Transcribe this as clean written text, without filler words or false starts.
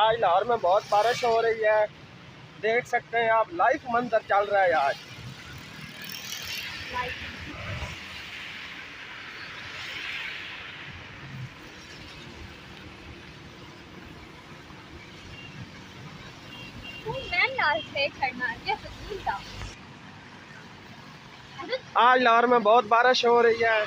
आज लाहौर में बहुत बारिश हो रही है, देख सकते हैं आप, लाइव मंजर चल रहा है आज। आज लाहौर में बहुत बारिश हो रही है।